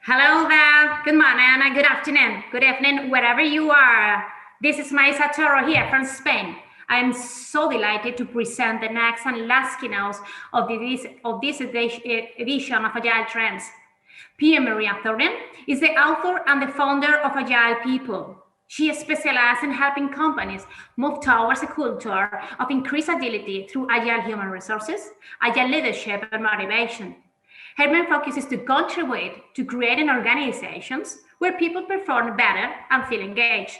Hello there. Good morning and good afternoon. Good evening, wherever you are. This is Maisa Toro here from Spain. I'm so delighted to present the next and last keynote of this edition of Agile Trends. Pia-Maria Thorén is the author and the founder of Agile People. She specializes in helping companies move towards a culture of increased agility through agile human resources, agile leadership, and motivation. Her main focus is to contribute to creating organizations where people perform better and feel engaged.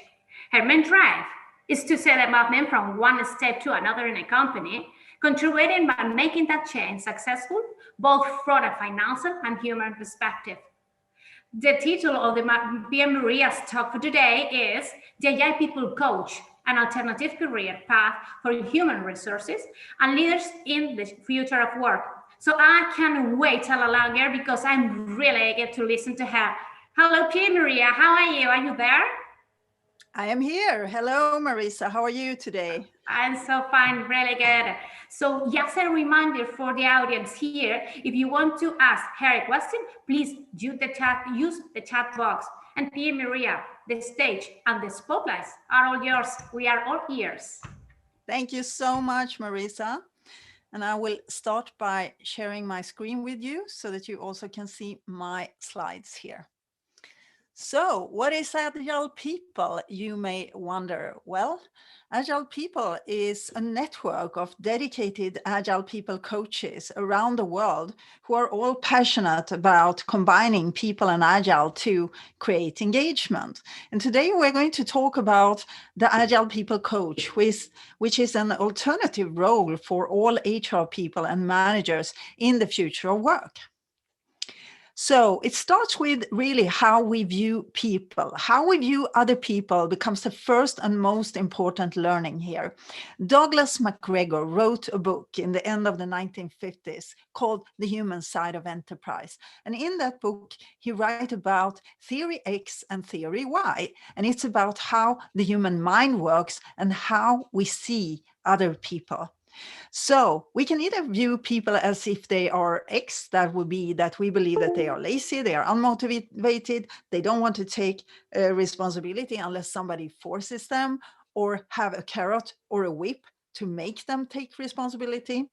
Her main drive is to set a movement from one step to another in a company, contributing by making that change successful, both from a financial and human perspective. The title of the Pia-Maria's talk for today is The Agile People Coach, an alternative career path for human resources and leaders in the future of work. So I can't wait a little longer because I'm really eager to listen to her. Hello, Pia-Maria. How are you? Are you there? I am here. Hello, Marisa. How are you today? I'm so fine, really good. So just a reminder for the audience here, if you want to ask her a question, please use the chat box. And Pia-Maria, the stage and the spotlights are all yours. We are all ears. Thank you so much, Marisa. And I will start by sharing my screen with you so that you also can see my slides here. So what is Agile People, you may wonder? Well, Agile People is a network of dedicated Agile People coaches around the world who are all passionate about combining people and Agile to create engagement. And today we're going to talk about the Agile People coach, which is an alternative role for all HR people and managers in the future of work. So it starts with really how we view people. How we view other people becomes the first and most important learning here. Douglas MacGregor wrote a book in the end of the 1950s called The Human Side of Enterprise. And in that book, he writes about theory X and theory Y. And it's about how the human mind works and how we see other people. So we can either view people as if they are X, that would be that we believe that they are lazy, they are unmotivated, they don't want to take responsibility unless somebody forces them, or have a carrot or a whip to make them take responsibility.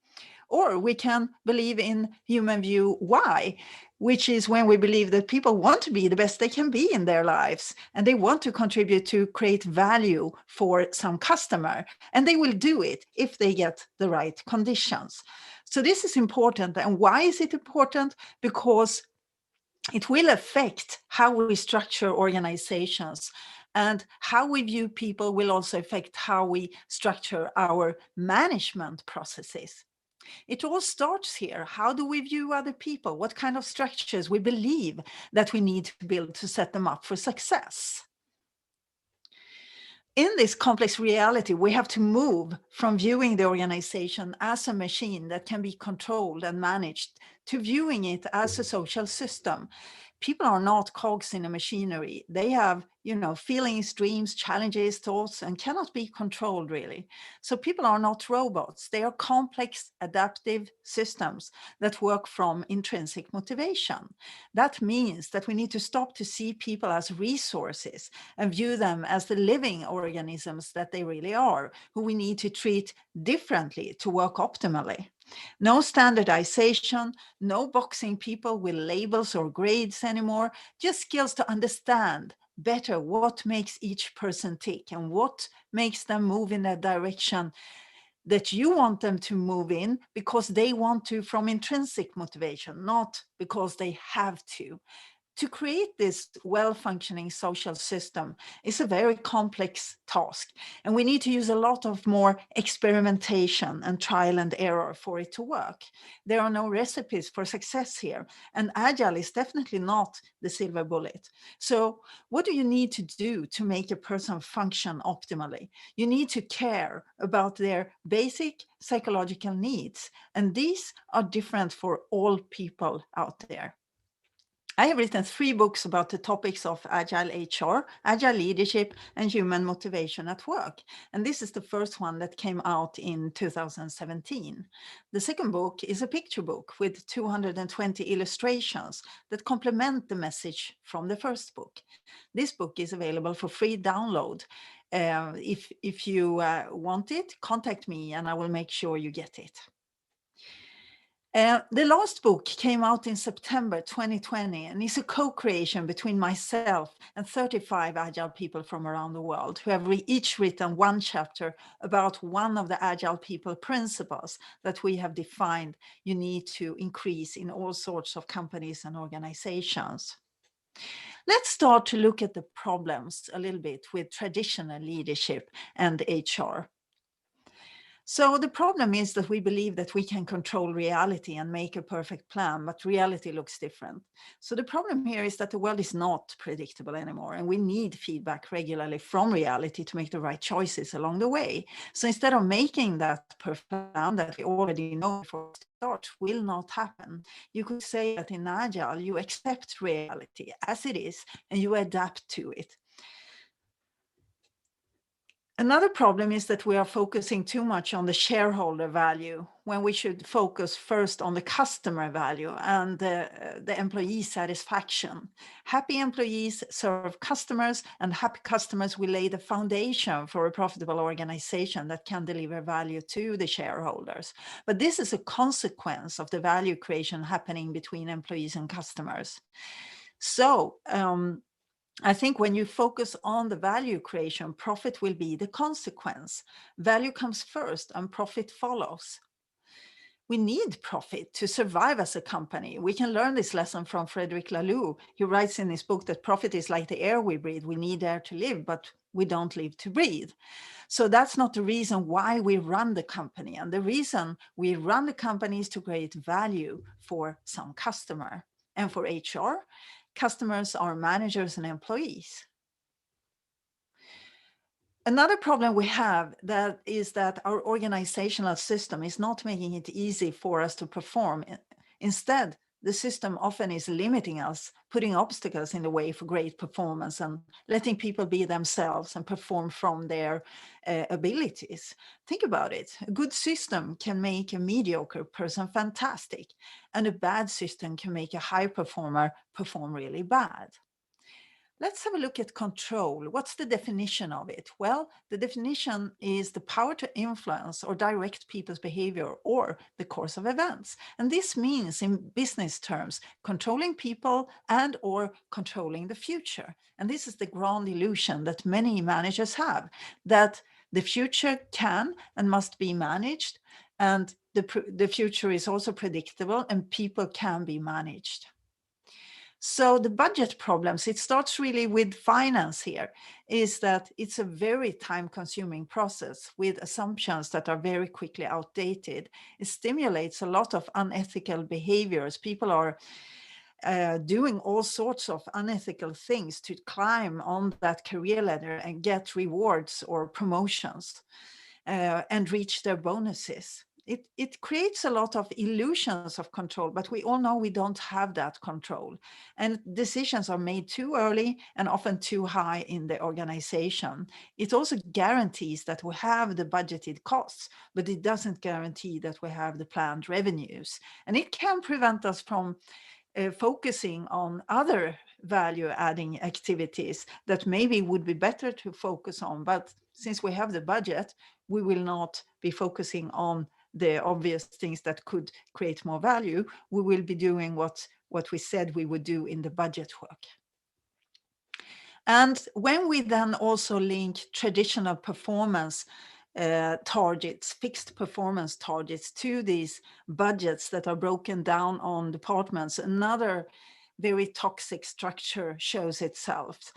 Or we can believe in human view Y, which is when we believe that people want to be the best they can be in their lives, and they want to contribute to create value for some customer, and they will do it if they get the right conditions. So this is important. And why is it important? Because it will affect how we structure organizations, and how we view people will also affect how we structure our management processes. It all starts here. How do we view other people? What kind of structures we believe that we need to build to set them up for success? In this complex reality, we have to move from viewing the organization as a machine that can be controlled and managed to viewing it as a social system. People are not cogs in a machinery. They have, feelings, dreams, challenges, thoughts, and cannot be controlled really. So people are not robots. They are complex, adaptive systems that work from intrinsic motivation. That means that we need to stop to see people as resources and view them as the living organisms that they really are, who we need to treat differently to work optimally. No standardization, no boxing people with labels or grades anymore, just skills to understand better what makes each person tick and what makes them move in that direction that you want them to move in because they want to from intrinsic motivation, not because they have to. To create this well-functioning social system is a very complex task, and we need to use a lot of more experimentation and trial and error for it to work. There are no recipes for success here, and Agile is definitely not the silver bullet. So what do you need to do to make a person function optimally? You need to care about their basic psychological needs, and these are different for all people out there. I have written 3 books about the topics of Agile HR, Agile leadership, and human motivation at work. And this is the first one that came out in 2017. The second book is a picture book with 220 illustrations that complement the message from the first book. This book is available for free download. If you want it, contact me and I will make sure you get it. The last book came out in September 2020 and is a co-creation between myself and 35 Agile people from around the world who have each written one chapter about one of the Agile people principles that we have defined you need to increase in all sorts of companies and organizations. Let's start to look at the problems a little bit with traditional leadership and HR. So the problem is that we believe that we can control reality and make a perfect plan, but reality looks different. So the problem here is that the world is not predictable anymore, and we need feedback regularly from reality to make the right choices along the way. So instead of making that perfect plan that we already know before we start will not happen, you could say that in Agile, you accept reality as it is and you adapt to it. Another problem is that we are focusing too much on the shareholder value when we should focus first on the customer value and the employee satisfaction. Happy employees serve customers, and happy customers will lay the foundation for a profitable organization that can deliver value to the shareholders. But this is a consequence of the value creation happening between employees and customers. So, I think when you focus on the value creation, profit will be the consequence. Value comes first and profit follows. We need profit to survive as a company. We can learn this lesson from Frederick Laloux. He writes in his book that profit is like the air we breathe. We need air to live, but we don't live to breathe. So that's not the reason why we run the company. And the reason we run the company is to create value for some customer. And for HR, customers are managers and employees. Another problem we have is that our organizational system is not making it easy for us to perform. Instead, the system often is limiting us, putting obstacles in the way for great performance and letting people be themselves and perform from their abilities. Think about it. A good system can make a mediocre person fantastic, and a bad system can make a high performer perform really bad. Let's have a look at control. What's the definition of it? Well, the definition is the power to influence or direct people's behavior or the course of events. And this means, in business terms, controlling people and or controlling the future. And this is the grand illusion that many managers have, that the future can and must be managed, and the future is also predictable and people can be managed. So the budget problems, it starts really with finance here, is that it's a very time-consuming process with assumptions that are very quickly outdated. It stimulates a lot of unethical behaviors. People are doing all sorts of unethical things to climb on that career ladder and get rewards or promotions and reach their bonuses. It creates a lot of illusions of control, but we all know we don't have that control. And decisions are made too early and often too high in the organization. It also guarantees that we have the budgeted costs, but it doesn't guarantee that we have the planned revenues. And it can prevent us from focusing on other value-adding activities that maybe would be better to focus on. But since we have the budget, we will not be focusing on the obvious things that could create more value. We will be doing what we said we would do in the budget work. And when we then also link traditional performance targets, fixed performance targets, to these budgets that are broken down on departments, another very toxic structure shows itself.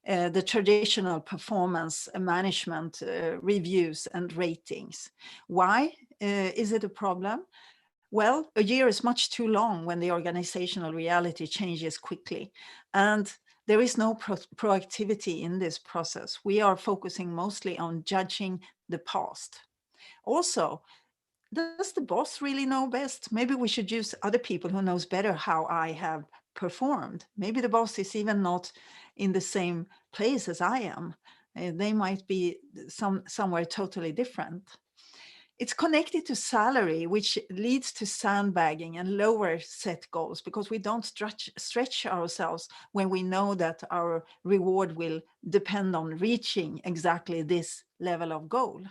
The traditional performance management reviews and ratings. Why is it a problem? Well, a year is much too long when the organizational reality changes quickly. And there is no proactivity in this process. We are focusing mostly on judging the past. Also, does the boss really know best? Maybe we should use other people who knows better how I have performed. Maybe the boss is even not in the same place as I am. They might be somewhere totally different. It's connected to salary, which leads to sandbagging and lower set goals, because we don't stretch ourselves when we know that our reward will depend on reaching exactly this level of goal.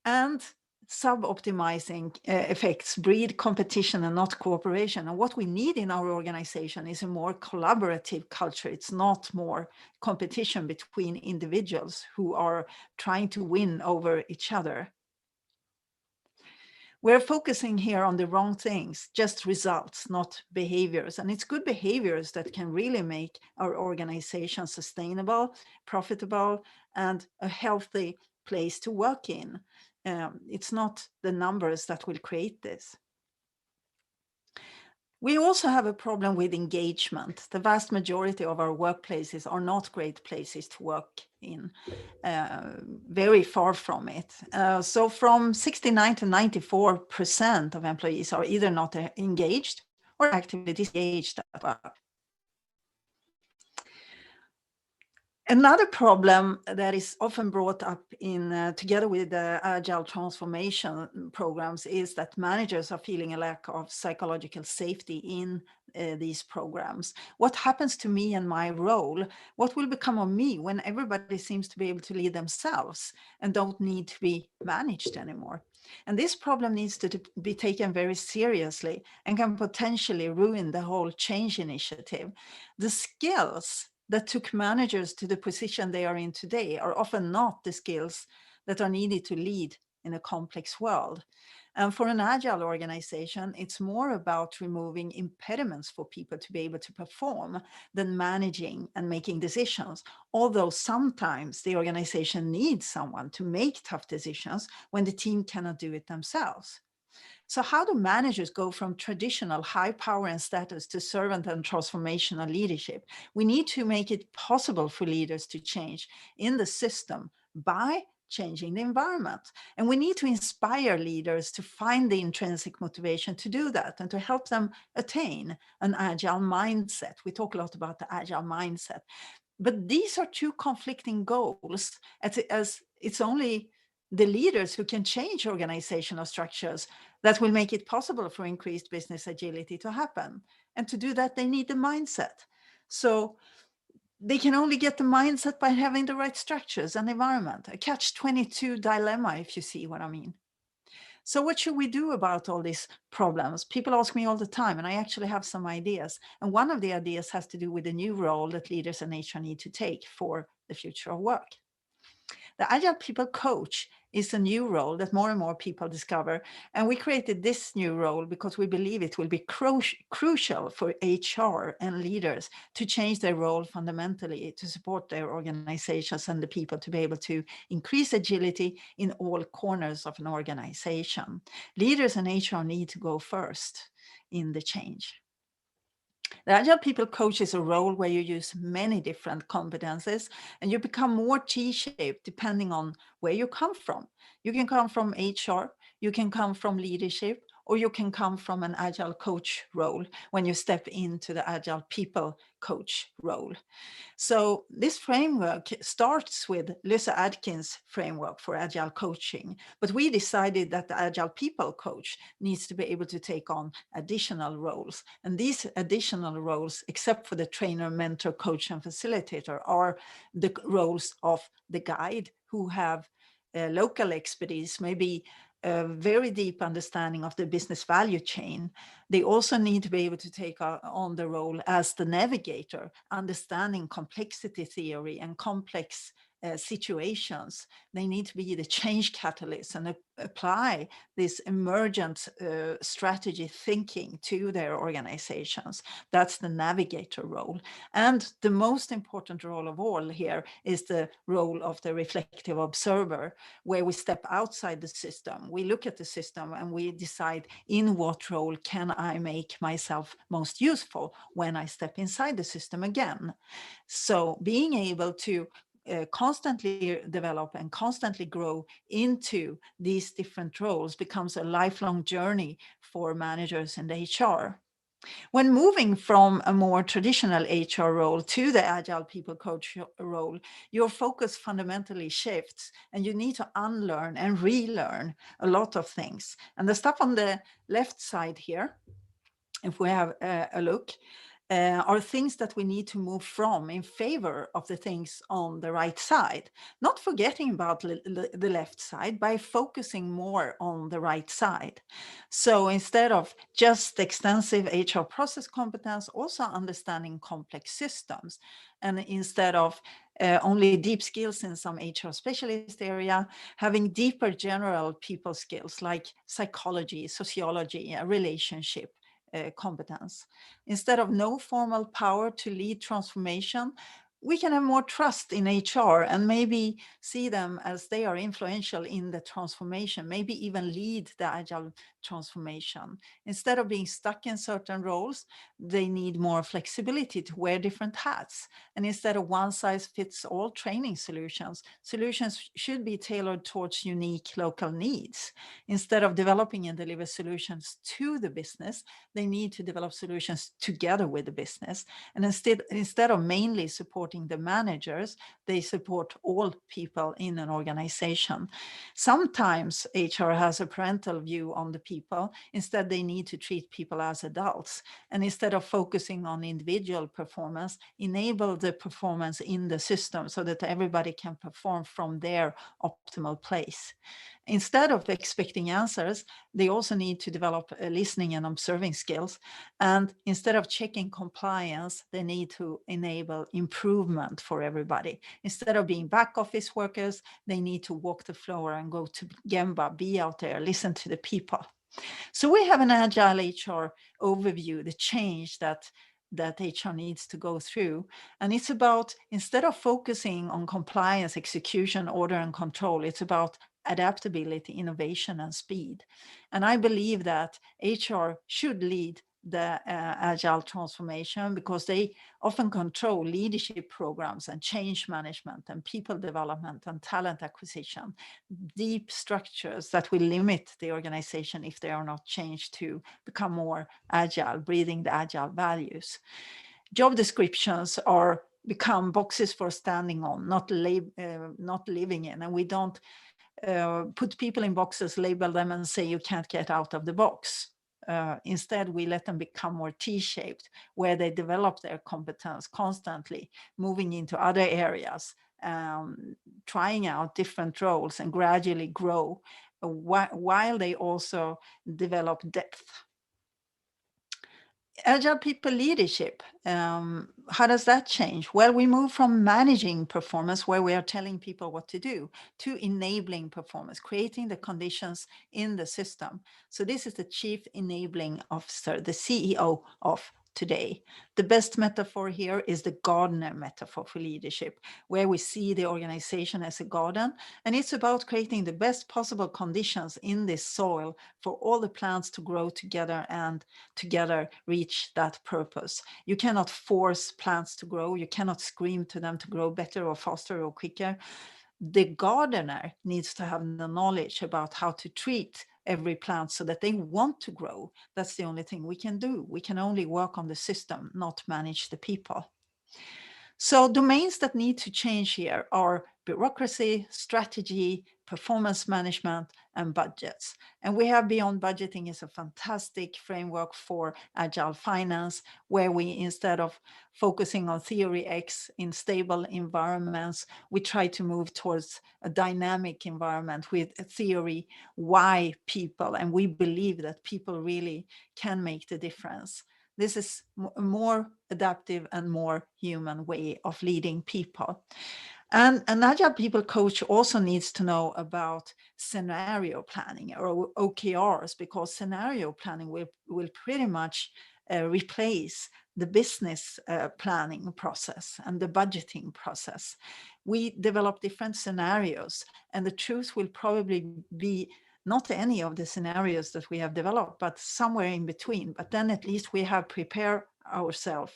And sub-optimizing effects breed competition and not cooperation. And what we need in our organization is a more collaborative culture. It's not more competition between individuals who are trying to win over each other. We're focusing here on the wrong things, just results, not behaviors. And it's good behaviors that can really make our organization sustainable, profitable, and a healthy place to work in. It's not the numbers that will create this. We also have a problem with engagement. The vast majority of our workplaces are not great places to work in, very far from it. So from 69 to 94% of employees are either not engaged or actively disengaged at work. Another problem that is often brought up in together with the Agile transformation programs is that managers are feeling a lack of psychological safety in these programs. What happens to me and my role? What will become of me when everybody seems to be able to lead themselves and don't need to be managed anymore? And this problem needs to be taken very seriously and can potentially ruin the whole change initiative. The skills that took managers to the position they are in today are often not the skills that are needed to lead in a complex world. And for an Agile organization, it's more about removing impediments for people to be able to perform than managing and making decisions. Although sometimes the organization needs someone to make tough decisions when the team cannot do it themselves. So how do managers go from traditional high power and status to servant and transformational leadership? We need to make it possible for leaders to change in the system by changing the environment. And we need to inspire leaders to find the intrinsic motivation to do that and to help them attain an agile mindset. We talk a lot about the agile mindset. But these are two conflicting goals, as it's only the leaders who can change organizational structures that will make it possible for increased business agility to happen. And to do that, they need the mindset. So they can only get the mindset by having the right structures and environment, a catch-22 dilemma, if you see what I mean. So what should we do about all these problems? People ask me all the time, and I actually have some ideas. And one of the ideas has to do with the new role that leaders and HR need to take for the future of work. The Agile People Coach is a new role that more and more people discover. And we created this new role because we believe it will be crucial for HR and leaders to change their role fundamentally to support their organizations and the people to be able to increase agility in all corners of an organization. Leaders and HR need to go first in the change. The Agile People Coach is a role where you use many different competencies and you become more T-shaped depending on where you come from. You can come from HR, you can come from leadership, or you can come from an Agile coach role when you step into the Agile People Coach role. So this framework starts with Lisa Adkins' framework for Agile coaching, but we decided that the Agile People Coach needs to be able to take on additional roles. And these additional roles, except for the trainer, mentor, coach, and facilitator, are the roles of the guide who have local expertise, maybe a very deep understanding of the business value chain. They also need to be able to take on the role as the navigator, understanding complexity theory and complex situations. They need to be the change catalyst and apply this emergent strategy thinking to their organizations. That's the navigator role. And the most important role of all here is the role of the reflective observer, where we step outside the system. We look at the system and we decide in what role can I make myself most useful when I step inside the system again. So being able to constantly develop and constantly grow into these different roles becomes a lifelong journey for managers and HR. When moving from a more traditional HR role to the Agile people coach role, your focus fundamentally shifts and you need to unlearn and relearn a lot of things. And the stuff on the left side here, if we have a look, are things that we need to move from in favor of the things on the right side, not forgetting about the left side by focusing more on the right side. So instead of just extensive HR process competence, also understanding complex systems. And instead of only deep skills in some HR specialist area, having deeper general people skills like psychology, sociology, relationship competence. Instead of no formal power to lead transformation, we can have more trust in HR and maybe see them as they are influential in the transformation, maybe even lead the Agile transformation. Instead of being stuck in certain roles, they need more flexibility to wear different hats. And instead of one size fits all training solutions, solutions should be tailored towards unique local needs. Instead of developing and deliver solutions to the business, they need to develop solutions together with the business. And instead of mainly supporting the managers, they support all people in an organization. Sometimes HR has a parental view on the people. Instead, they need to treat people as adults. And instead of focusing on individual performance, enable the performance in the system so that everybody can perform from their optimal place. Instead of expecting answers, they also need to develop listening and observing skills. And instead of checking compliance, they need to enable improvement for everybody. Instead of being back office workers, they need to walk the floor and go to Gemba, be out there, listen to the people. So we have an Agile HR overview, the change that HR needs to go through. And it's about, instead of focusing on compliance, execution, order, and control, it's about adaptability, innovation, and speed. And I believe that HR should lead the Agile transformation because they often control leadership programs and change management and people development and talent acquisition, deep structures that will limit the organization if they are not changed to become more agile, breathing the agile values. Job descriptions are become boxes for standing on, not living in, and we don't put people in boxes, label them, and say you can't get out of the box. Instead, we let them become more T-shaped, where they develop their competence constantly, moving into other areas, trying out different roles and gradually grow while they also develop depth. Agile people leadership, how does that change? Well, we move from managing performance, where we are telling people what to do, to enabling performance, creating the conditions in the system. So this is the Chief Enabling Officer, the CEO of today. The best metaphor here is the gardener metaphor for leadership, where we see the organization as a garden, and it's about creating the best possible conditions in this soil for all the plants to grow together and together reach that purpose. You cannot force plants to grow. You cannot scream to them to grow better or faster or quicker. The gardener needs to have the knowledge about how to treat every plant so that they want to grow. That's the only thing we can do. We can only work on the system, not manage the people. So domains that need to change here are bureaucracy, strategy, performance management, and budgets. And we have Beyond Budgeting is a fantastic framework for agile finance, where we, instead of focusing on theory X in stable environments, we try to move towards a dynamic environment with a theory Y people. And we believe that people really can make the difference. This is a more adaptive and more human way of leading people. And an Agile people coach also needs to know about scenario planning or OKRs, because scenario planning will pretty much replace the business planning process and the budgeting process. We develop different scenarios, and the truth will probably be not any of the scenarios that we have developed, but somewhere in between. But then at least we have prepared ourselves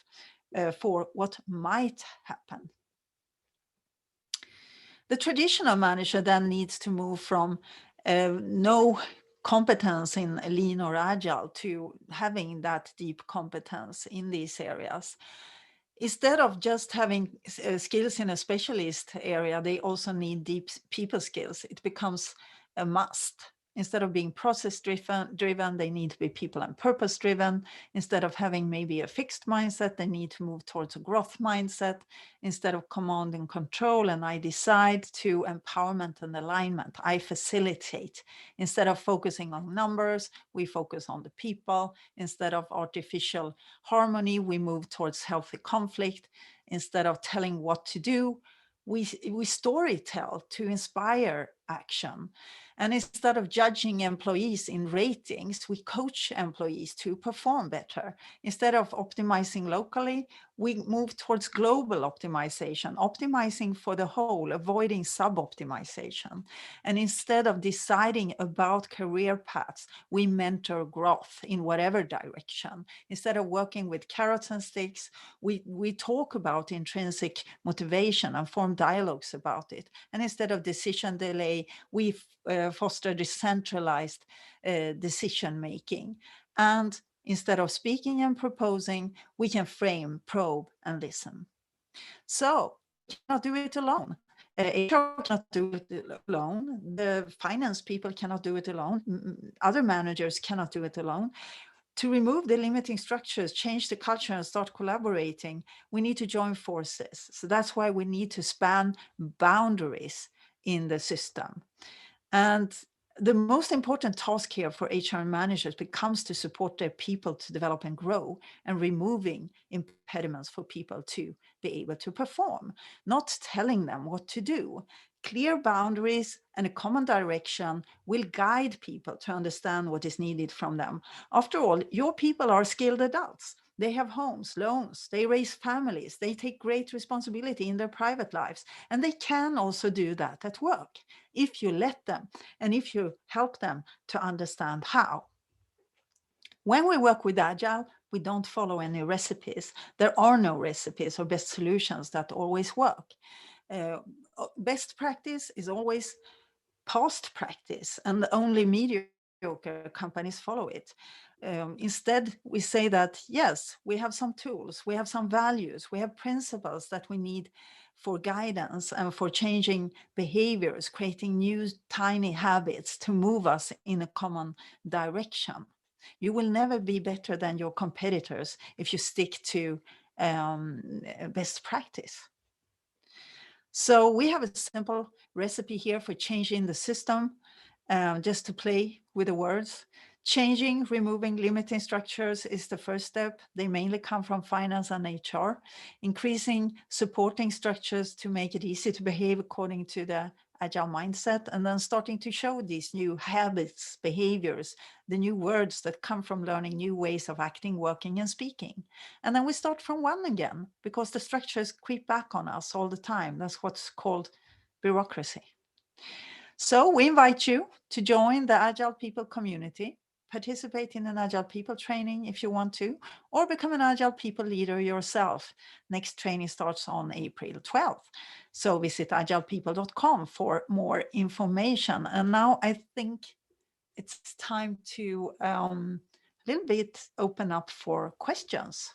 for what might happen. The traditional manager then needs to move from no competence in lean or agile to having that deep competence in these areas. Instead of just having skills in a specialist area, they also need deep people skills. It becomes a must. Instead of being process driven, they need to be people and purpose driven. Instead of having maybe a fixed mindset, they need to move towards a growth mindset. Instead of command and control and I decide, to empowerment and alignment. I facilitate. Instead of focusing on numbers, we focus on the people. Instead of artificial harmony, we move towards healthy conflict. Instead of telling what to do, we storytell to inspire action. And instead of judging employees in ratings, we coach employees to perform better. Instead of optimizing locally, we move towards global optimization, optimizing for the whole, avoiding sub-optimization. And instead of deciding about career paths, we mentor growth in whatever direction. Instead of working with carrots and sticks, we talk about intrinsic motivation and form dialogues about it. And instead of decision delay, we foster decentralized decision making. And instead of speaking and proposing, we can frame, probe, and listen. So we cannot do it alone. HR cannot do it alone. The finance people cannot do it alone. Other managers cannot do it alone. To remove the limiting structures, change the culture, and start collaborating, we need to join forces. So that's why we need to span boundaries in the system. And the most important task here for HR managers becomes to support their people to develop and grow, and removing impediments for people to be able to perform, not telling them what to do. Clear boundaries and a common direction will guide people to understand what is needed from them. After all, your people are skilled adults. They have homes, loans, they raise families, they take great responsibility in their private lives, and they can also do that at work if you let them and if you help them to understand how. When we work with Agile, we don't follow any recipes. There are no recipes or best solutions that always work. Best practice is always past practice, and only mediocre companies follow it. Instead, we say that, yes, we have some tools, we have some values, we have principles that we need for guidance and for changing behaviors, creating new tiny habits to move us in a common direction. You will never be better than your competitors if you stick to best practice. So we have a simple recipe here for changing the system, just to play with the words. Changing, removing limiting structures is the first step. They mainly come from finance and HR. Increasing supporting structures to make it easy to behave according to the Agile mindset, and then starting to show these new habits, behaviors, the new words that come from learning new ways of acting, working, and speaking. And then we start from one again, because the structures creep back on us all the time. That's what's called bureaucracy. So we invite you to join the Agile People community, participate in an Agile People training if you want to, or become an Agile People leader yourself. Next training starts on April 12th. So visit agilepeople.com for more information. And now I think it's time to a little bit open up for questions.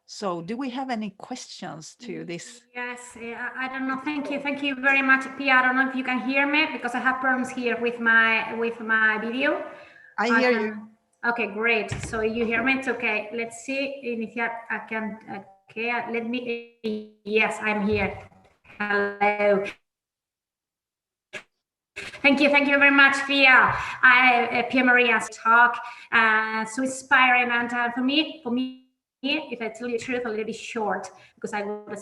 So do we have any questions to this? Yes, I don't know. Thank you very much, Pia. I don't know if you can hear me because I have problems here with my video. I hear you. Okay, great. So you hear me? It's okay. Let's see if I can. Okay, let me. Yes, I'm here. Hello. Thank you very much, Pia. Pia-Maria's talk, so inspiring, and for me, if I tell you the truth, a little bit short because I would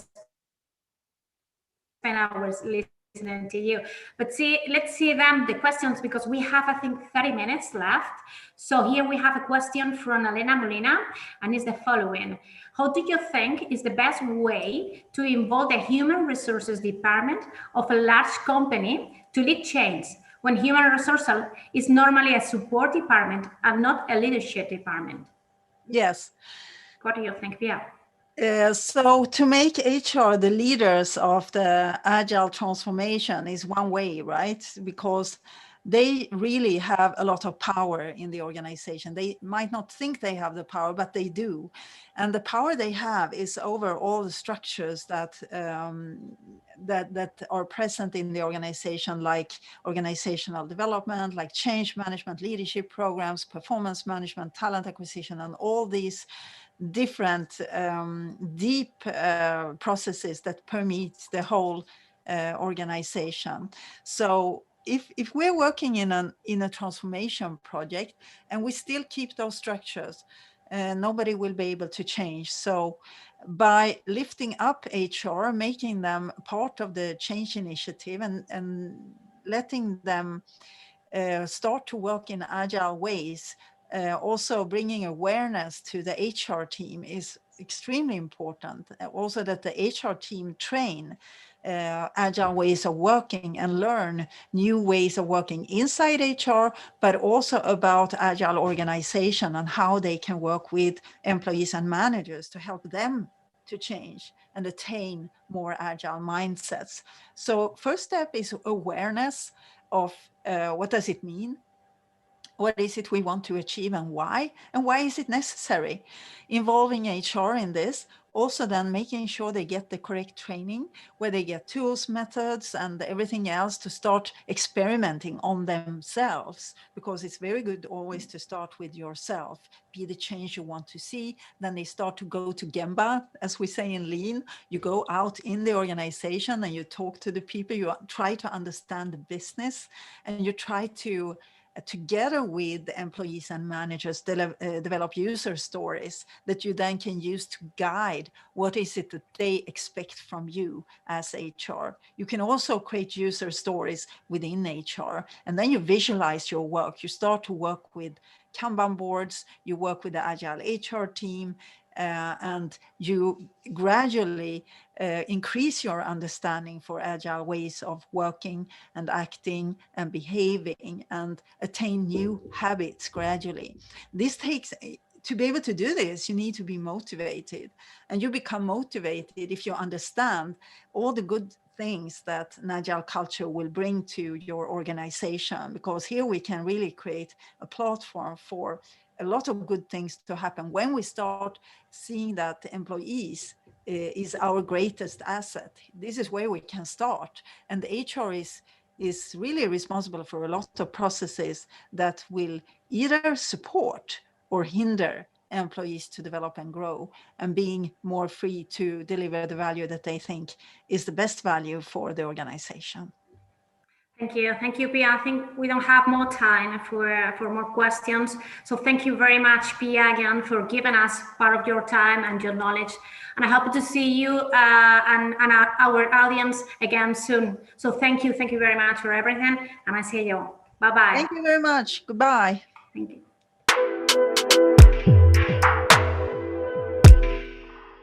spend hours listening to you. But let's see the questions, because we have, I think, 30 minutes left. So here we have a question from Elena Molina, and it's the following. How do you think is the best way to involve the human resources department of a large company to lead change when human resources is normally a support department and not a leadership department? Yes. What do you think, Pia? So to make HR the leaders of the agile transformation is one way, right? Because they really have a lot of power in the organization. They might not think they have the power, but they do. And the power they have is over all the structures that that are present in the organization, like organizational development, like change management, leadership programs, performance management, talent acquisition, and all these different deep processes that permeate the whole organization. So if we're working in a transformation project and we still keep those structures, nobody will be able to change. So by lifting up HR, making them part of the change initiative and letting them start to work in agile ways, also bringing awareness to the HR team is extremely important. Also that the HR team train agile ways of working and learn new ways of working inside HR, but also about agile organization and how they can work with employees and managers to help them to change and attain more agile mindsets. So first step is awareness of what does it mean? What is it we want to achieve and why is it necessary? Involving HR in this, also then making sure they get the correct training, where they get tools, methods, and everything else to start experimenting on themselves, because it's very good always to start with yourself, be the change you want to see. Then they start to go to Gemba, as we say in Lean. You go out in the organization and you talk to the people, you try to understand the business, and you try to together with the employees and managers, develop user stories that you then can use to guide what is it that they expect from you as HR. You can also create user stories within HR, and then you visualize your work. You start to work with Kanban boards, you work with the Agile HR team, and you gradually increase your understanding for agile ways of working and acting and behaving and attain new habits gradually. This takes, to be able to do this, you need to be motivated, and you become motivated if you understand all the good things that an agile culture will bring to your organization, because here we can really create a platform for a lot of good things to happen when we start seeing that the employees is our greatest asset. This is where we can start. And the HR is really responsible for a lot of processes that will either support or hinder employees to develop and grow and being more free to deliver the value that they think is the best value for the organization. Thank you, Pia. I think we don't have more time for more questions. So thank you very much, Pia, again, for giving us part of your time and your knowledge. And I hope to see you and our audience again soon. So thank you very much for everything. And I see you. Bye-bye. Thank you very much. Goodbye. Thank you.